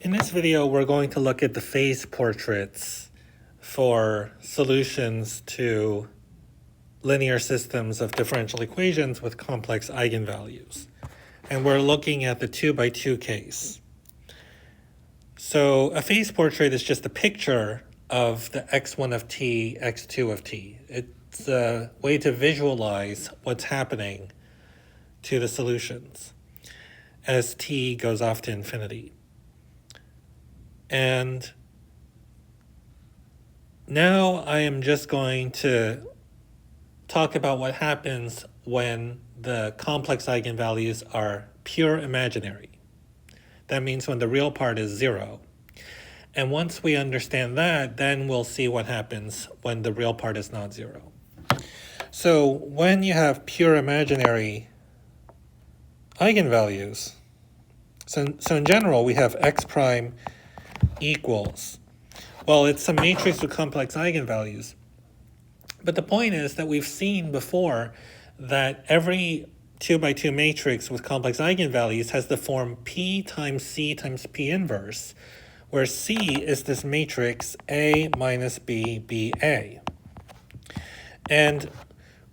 In this video, we're going to look at the phase portraits for solutions to linear systems of differential equations with complex eigenvalues. And we're looking at the 2x2 case. So a phase portrait is just a picture of the x1 of t, x2 of t. It's a way to visualize what's happening to the solutions as t goes off to infinity. And now I am just going to talk about what happens when the complex eigenvalues are pure imaginary. That means when the real part is 0. And once we understand that, then we'll see what happens when the real part is not 0. So when you have pure imaginary eigenvalues, so in general we have x prime equals, well, it's a matrix with complex eigenvalues. But the point is that we've seen before that every 2x2 matrix with complex eigenvalues has the form P times C times P inverse, where C is this matrix A minus B, B, A. And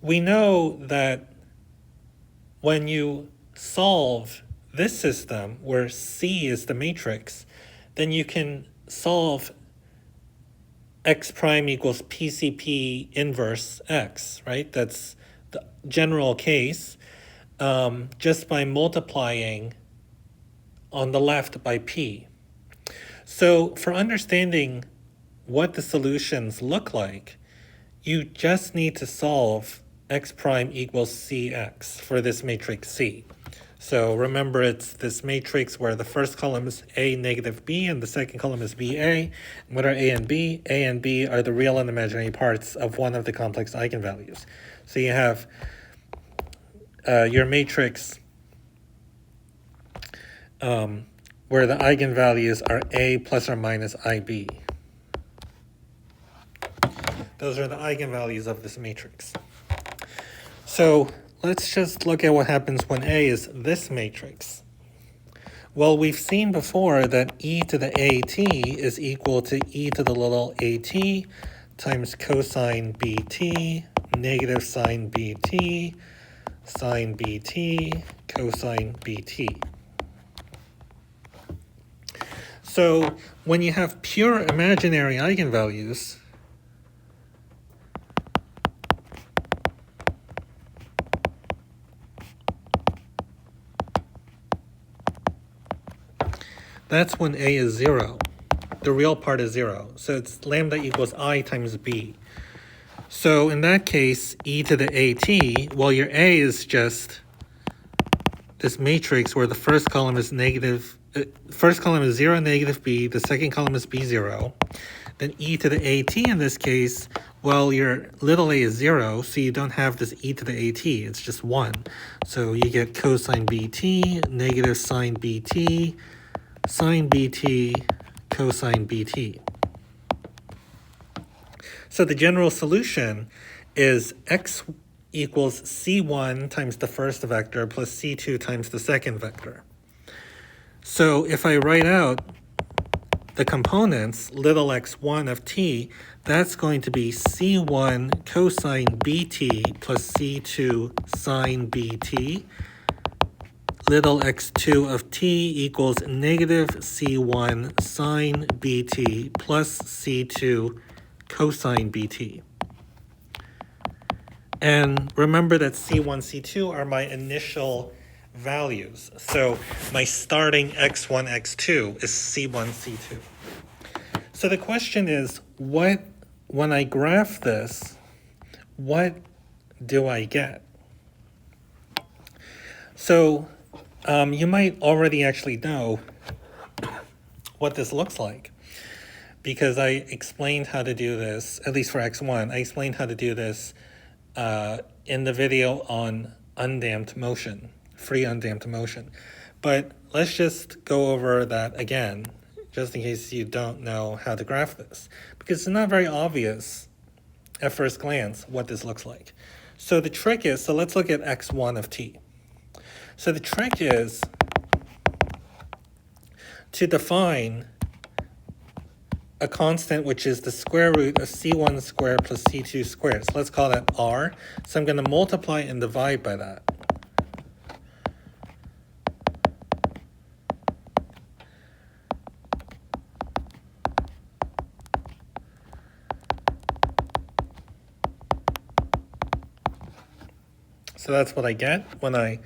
we know that when you solve this system, where C is the matrix, then you can solve x prime equals PCP inverse x, right? That's the general case, just by multiplying on the left by P. So for understanding what the solutions look like, you just need to solve x prime equals Cx for this matrix C. So remember, it's this matrix where the first column is A negative B and the second column is BA. What are A and B? A and B are the real and imaginary parts of one of the complex eigenvalues. So you have your matrix where the eigenvalues are A plus or minus IB. Those are the eigenvalues of this matrix. So let's just look at what happens when A is this matrix. Well, we've seen before that e to the at is equal to e to the little at times cosine bt, negative sine bt, sine bt, cosine bt. So when you have pure imaginary eigenvalues, that's when A is 0. The real part is 0. So it's lambda equals I times B. So in that case, e to the at, well, your A is just this matrix where the first column is negative, first column is 0, negative B, the second column is B0. Then e to the at in this case, well, your little a is 0, so you don't have this e to the at, it's just 1. So you get cosine bt, negative sine bt, sine bt, cosine bt. So the general solution is x equals c1 times the first vector plus c2 times the second vector. So if I write out the components, little x1 of t, that's going to be c1 cosine bt plus c2 sine bt. Little x2 of t equals negative c1 sine bt plus c2 cosine bt. And remember that c1, c2 are my initial values. So my starting x1, x2 is c1, c2. So the question is, when I graph this, what do I get? So you might already actually know what this looks like, because I explained how to do this, at least for x1, I explained how to do this in the video on undamped motion, free undamped motion. But let's just go over that again, just in case you don't know how to graph this, because it's not very obvious at first glance what this looks like. So the trick is, so let's look at x1 of t. So the trick is to define a constant which is the square root of c1 squared plus c2 squared. So let's call that r. So I'm going to multiply and divide by that. So that's what I get when I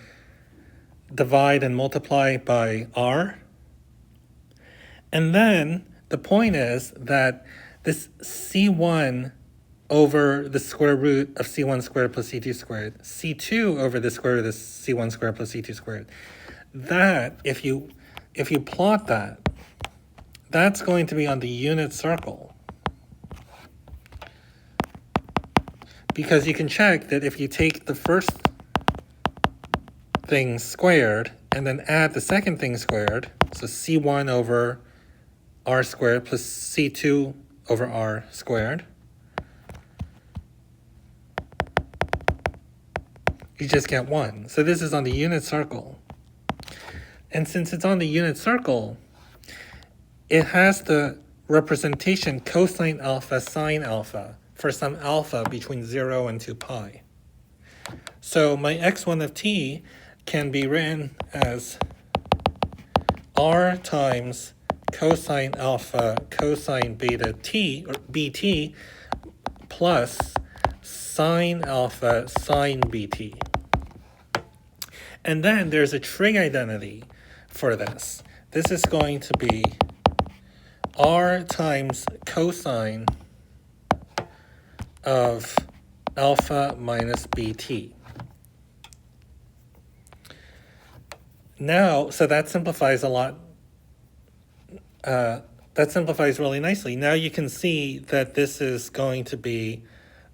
divide and multiply by r. And then the point is that this c1 over the square root of c1 squared plus c2 squared, c2 over the square root of c1 squared plus c2 squared, that, if you plot that, that's going to be on the unit circle. Because you can check that if you take the first thing squared and then add the second thing squared, so c1 over r squared plus c2 over r squared, you just get 1. So this is on the unit circle. And since it's on the unit circle, it has the representation cosine alpha sine alpha for some alpha between 0 and 2 pi. So my x1 of t can be written as r times cosine alpha cosine beta t, or bt, plus sine alpha sine bt. And then there's a trig identity for this. This is going to be r times cosine of alpha minus bt. Now, so that simplifies a lot. That simplifies really nicely. Now you can see that this is going to be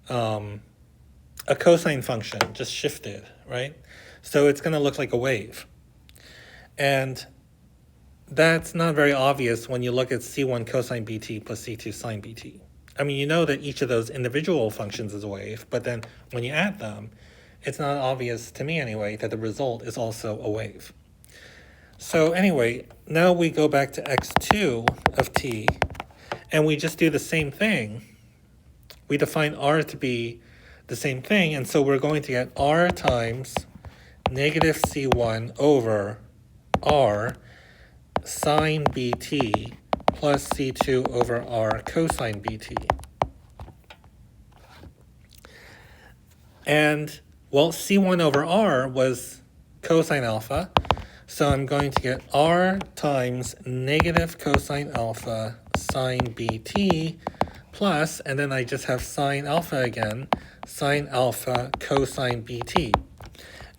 a cosine function, just shifted, right? So it's going to look like a wave. And that's not very obvious when you look at c1 cosine bt plus c2 sine bt. I mean, you know that each of those individual functions is a wave, but then when you add them, it's not obvious, to me anyway, that the result is also a wave. So anyway, now we go back to x2 of t, and we just do the same thing. We define r to be the same thing, and so we're going to get r times negative c1 over r sine bt plus c2 over r cosine bt. And, well, c1 over r was cosine alpha, so I'm going to get r times negative cosine alpha sine bt plus, and then I just have sine alpha again, sine alpha cosine bt.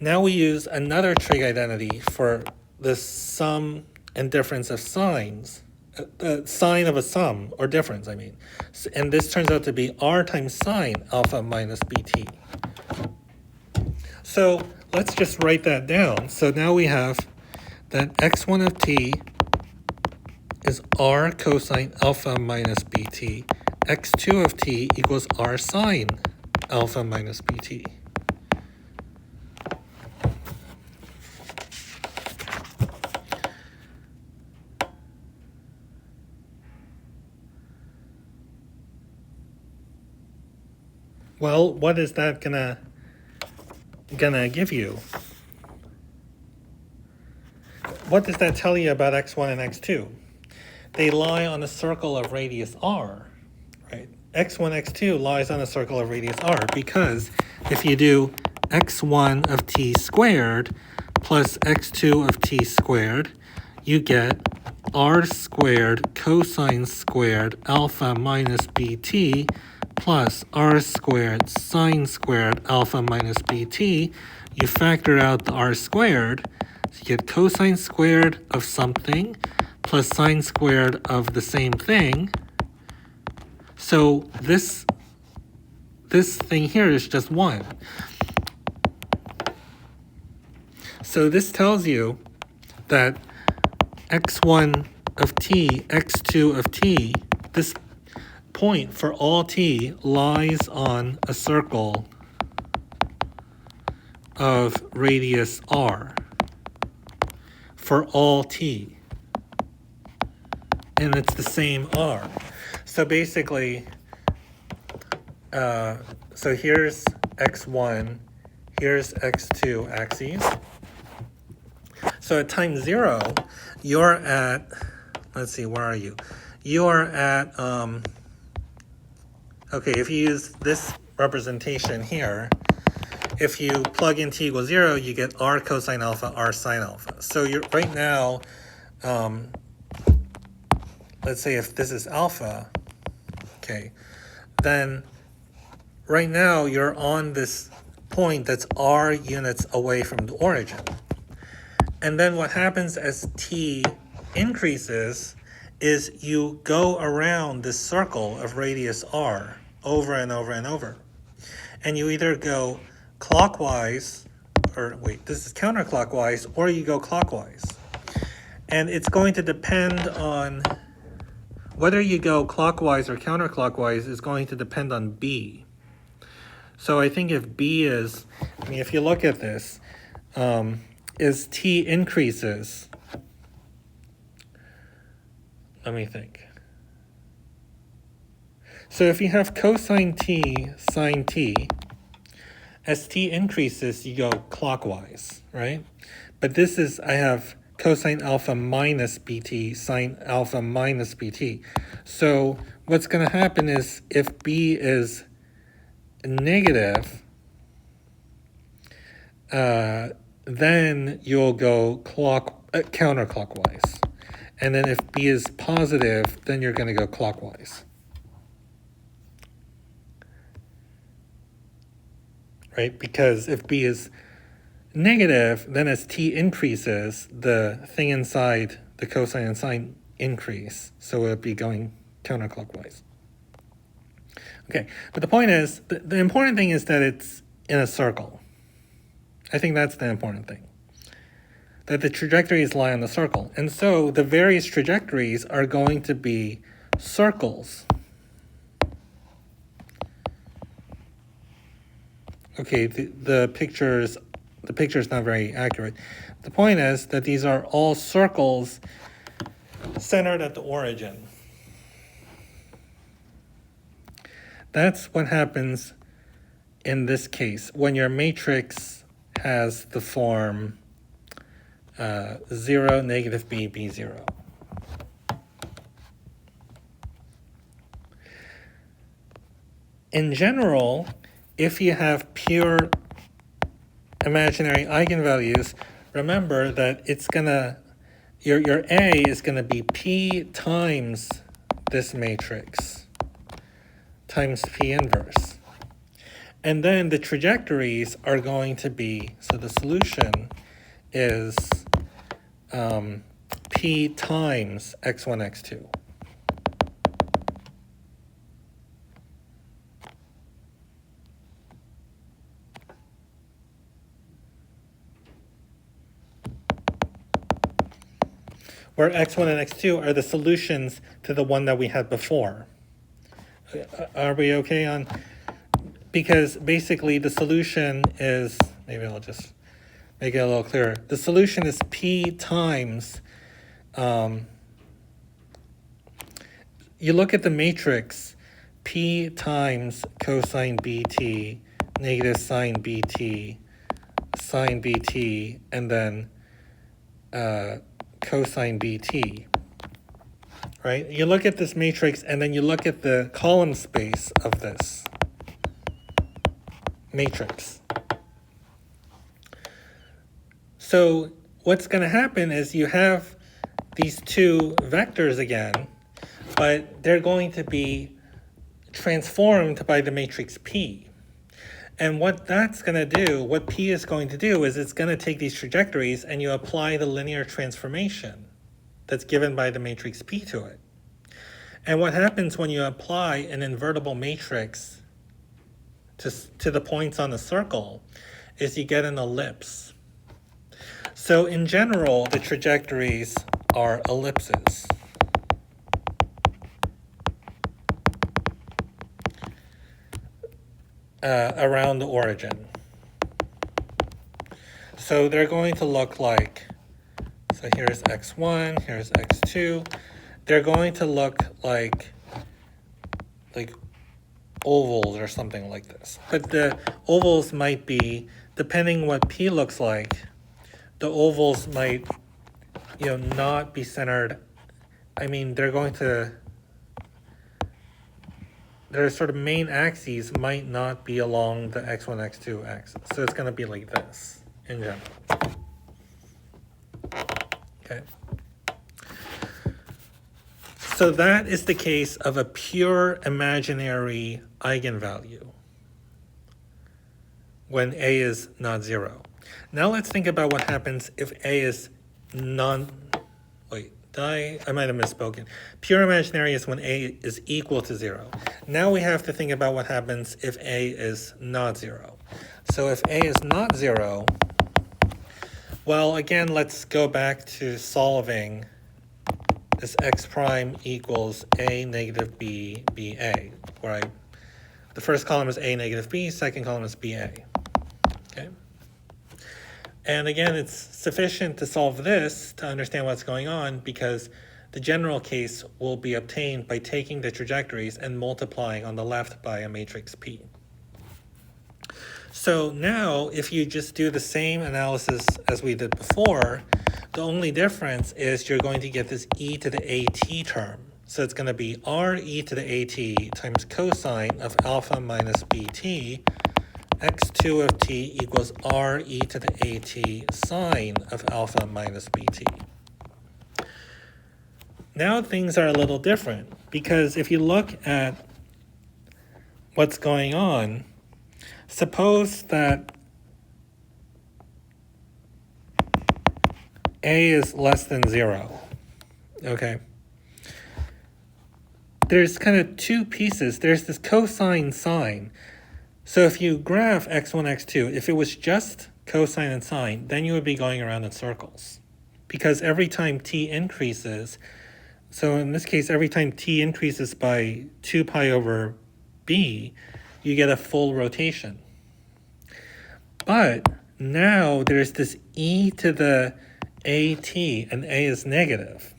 Now we use another trig identity for the sum and difference of sines, sine of a sum, or difference, I mean. And this turns out to be r times sine alpha minus bt. So let's just write that down. So now we have that x1 of t is r cosine alpha minus bt. x2 of t equals r sine alpha minus bt. Well, what is that gonna give you? What does that tell you about x1 and x2? They lie on a circle of radius r, right? x1, x2 lies on a circle of radius r, because if you do x1 of t squared plus x2 of t squared, you get r squared cosine squared alpha minus bt plus r squared sine squared alpha minus bt. You factor out the r squared, so you get cosine squared of something plus sine squared of the same thing. So this thing here is just 1. So this tells you that x1 of t, x2 of t, this point for all t lies on a circle of radius r for all t. and it's the same r. So basically, so here's x1, here's x2 axes. So at time 0, you're at, let's see, where are you? You're at, okay, if you use this representation here, if you plug in t equals 0, you get r cosine alpha, r sine alpha. So you're right now, let's say if this is alpha, okay, then right now you're on this point that's r units away from the origin. And then what happens as t increases is you go around this circle of radius r over and over and over. And you either go clockwise, or wait, this is counterclockwise, or you go clockwise. And it's going to depend on whether you go clockwise or counterclockwise is going to depend on b. So I think if b is, I mean, if you look at this, as t increases, let me think. So if you have cosine t, sine t, as t increases, you go clockwise, right? But this is, I have cosine alpha minus bt, sine alpha minus bt. So what's going to happen is if b is negative, then you'll go counterclockwise. And then if b is positive, then you're going to go clockwise. Right? Because if b is negative, then as t increases, the thing inside the cosine and sine increase. So it'll be going counterclockwise. Okay, but the point is, the important thing is that it's in a circle. I think that's the important thing. That the trajectories lie on the circle. And so the various trajectories are going to be circles. Okay, the picture's not very accurate. The point is that these are all circles centered at the origin. That's what happens in this case when your matrix has the form 0, negative b, b0. In general, if you have pure imaginary eigenvalues, remember that it's gonna, your A is gonna be P times this matrix times P inverse. And then the trajectories are going to be, so the solution is P times x1, x2. Where x1 and x2 are the solutions to the one that we had before. Are we okay on? Because basically the solution is, maybe I'll just make it a little clearer. The solution is P times, you look at the matrix, P times cosine BT, negative sine BT, and then cosine BT, right? You look at this matrix and then you look at the column space of this matrix. So what's going to happen is you have these two vectors again, but they're going to be transformed by the matrix P. And what that's going to do, what P is going to do, is it's going to take these trajectories and you apply the linear transformation that's given by the matrix P to it. And what happens when you apply an invertible matrix to the points on the circle is you get an ellipse. So in general, the trajectories are ellipses. Around the origin. So they're going to look like, so here's x1, here's x2, they're going to look like ovals or something like this. But the ovals might be, depending what P looks like, the ovals might, not be centered. I mean, they're going to, their sort of main axes might not be along the x1, x2 axis. So it's going to be like this in general. Okay. So that is the case of a pure imaginary eigenvalue when A is not 0. Now let's think about what happens if A is I might have misspoken. Pure imaginary is when A is equal to 0. Now we have to think about what happens if A is not 0. So if A is not 0, well, again, let's go back to solving this x prime equals A negative B, BA, where the first column is A negative B, second column is BA. Okay. And again, it's sufficient to solve this to understand what's going on because the general case will be obtained by taking the trajectories and multiplying on the left by a matrix P. So now, if you just do the same analysis as we did before, the only difference is you're going to get this e to the at term. So it's going to be r e to the at times cosine of alpha minus bt, x2 of t equals r e to the at sine of alpha minus bt. Now things are a little different because if you look at what's going on, suppose that A is less than 0, okay? There's kind of two pieces. There's this cosine sine. So if you graph x1, x2, if it was just cosine and sine, then you would be going around in circles. Because every time t increases, so in this case, every time t increases by 2 pi over b, you get a full rotation. But now there's this e to the at, and a is negative.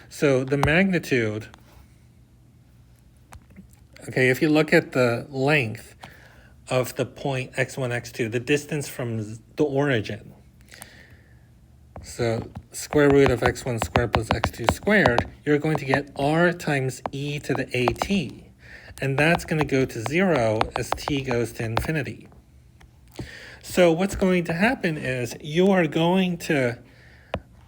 So the magnitude, okay, if you look at the length of the point x1, x2, the distance from the origin, so square root of x1 squared plus x2 squared, you're going to get r times e to the at. And that's going to go to 0 as t goes to infinity. So what's going to happen is you are going to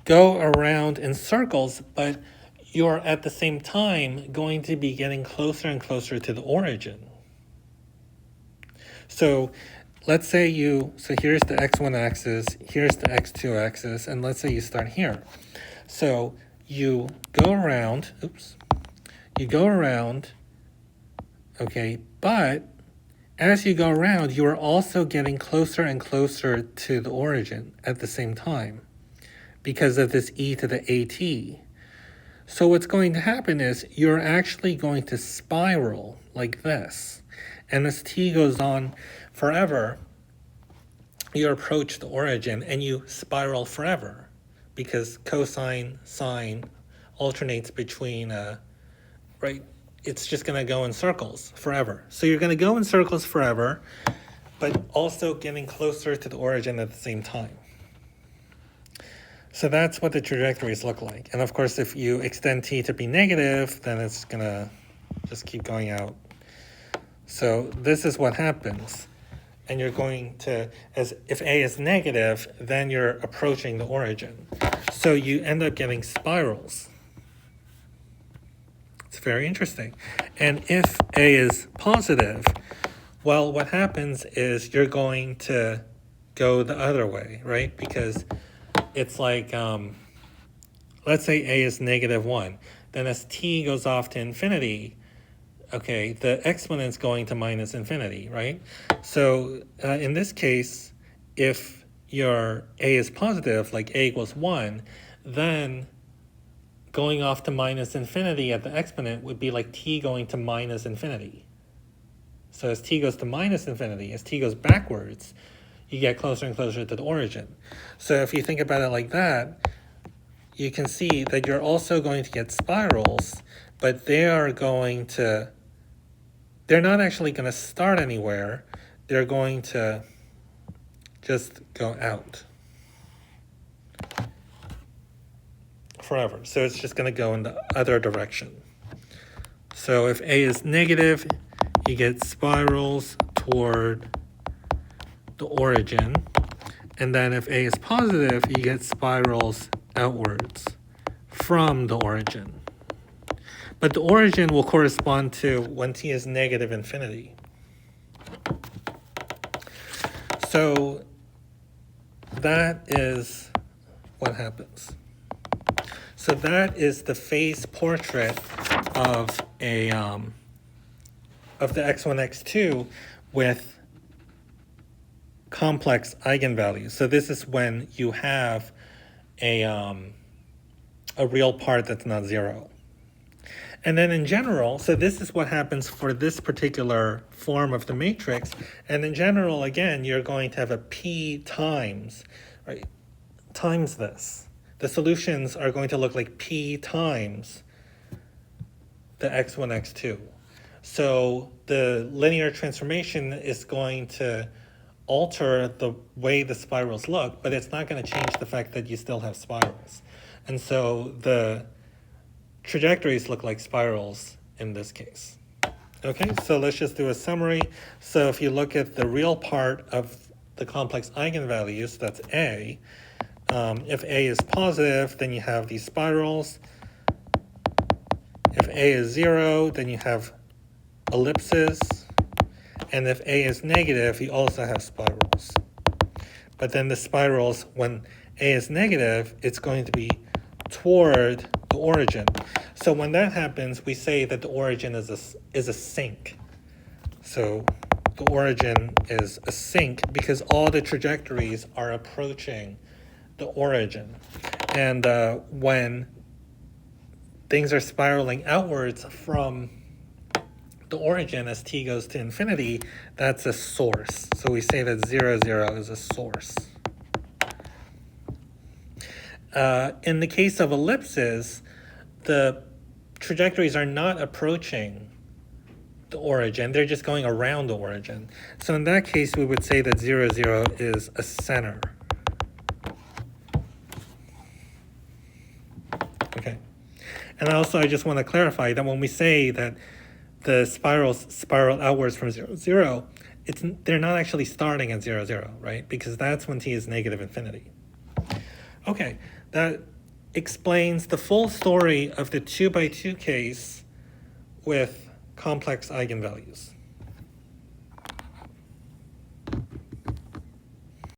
go around in circles, but you're at the same time going to be getting closer and closer to the origin. So let's say so here's the x1 axis, here's the x2 axis, and let's say you start here. So you go around, okay, but as you go around, you are also getting closer and closer to the origin at the same time because of this e to the at. So what's going to happen is you're actually going to spiral like this. And as t goes on forever, you approach the origin and you spiral forever because cosine, sine alternates between, right? It's just going to go in circles forever. So you're going to go in circles forever, but also getting closer to the origin at the same time. So that's what the trajectories look like. And of course, if you extend t to be negative, then it's going to just keep going out. So this is what happens. And you're going to, if A is negative, then you're approaching the origin. So you end up getting spirals. It's very interesting. And if A is positive, well, what happens is you're going to go the other way, right? Because it's like, let's say A is -1. Then as t goes off to infinity, okay, the exponent's going to minus infinity, right? So in this case, if your A is positive, like A equals 1, then going off to minus infinity at the exponent would be like t going to minus infinity. So as t goes to minus infinity, as t goes backwards, you get closer and closer to the origin. So if you think about it like that, you can see that you're also going to get spirals, but they're not actually going to start anywhere. They're going to just go out forever. So it's just going to go in the other direction. So if A is negative, you get spirals toward the origin. And then if A is positive, you get spirals outwards from the origin. But the origin will correspond to when t is negative infinity. So that is what happens. So that is the phase portrait of the x1, x2 with complex eigenvalues. So this is when you have a real part that's not zero. And then in general, so this is what happens for this particular form of the matrix. And in general, again, you're going to have a p times, right, times this. The solutions are going to look like p times the x1, x2. So the linear transformation is going to alter the way the spirals look, but it's not going to change the fact that you still have spirals. And so the trajectories look like spirals in this case. Okay, so let's just do a summary. So if you look at the real part of the complex eigenvalues, that's A. If A is positive, then you have these spirals. If A is 0, then you have ellipses. And if A is negative, you also have spirals. But then the spirals, when A is negative, it's going to be toward the origin. So when that happens, we say that the origin is a sink. So the origin is a sink because all the trajectories are approaching the origin. And when things are spiraling outwards from the origin as t goes to infinity, that's a source. So we say that 0, 0 is a source. In the case of ellipses, the trajectories are not approaching the origin, they're just going around the origin. So in that case, we would say that 0, 0 is a center. Okay. And also, I just want to clarify that when we say that the spirals spiral outwards from 0, 0, they're not actually starting at 0, 0, right? Because that's when t is negative infinity. Okay, that explains the full story of the 2 by 2 case with complex eigenvalues.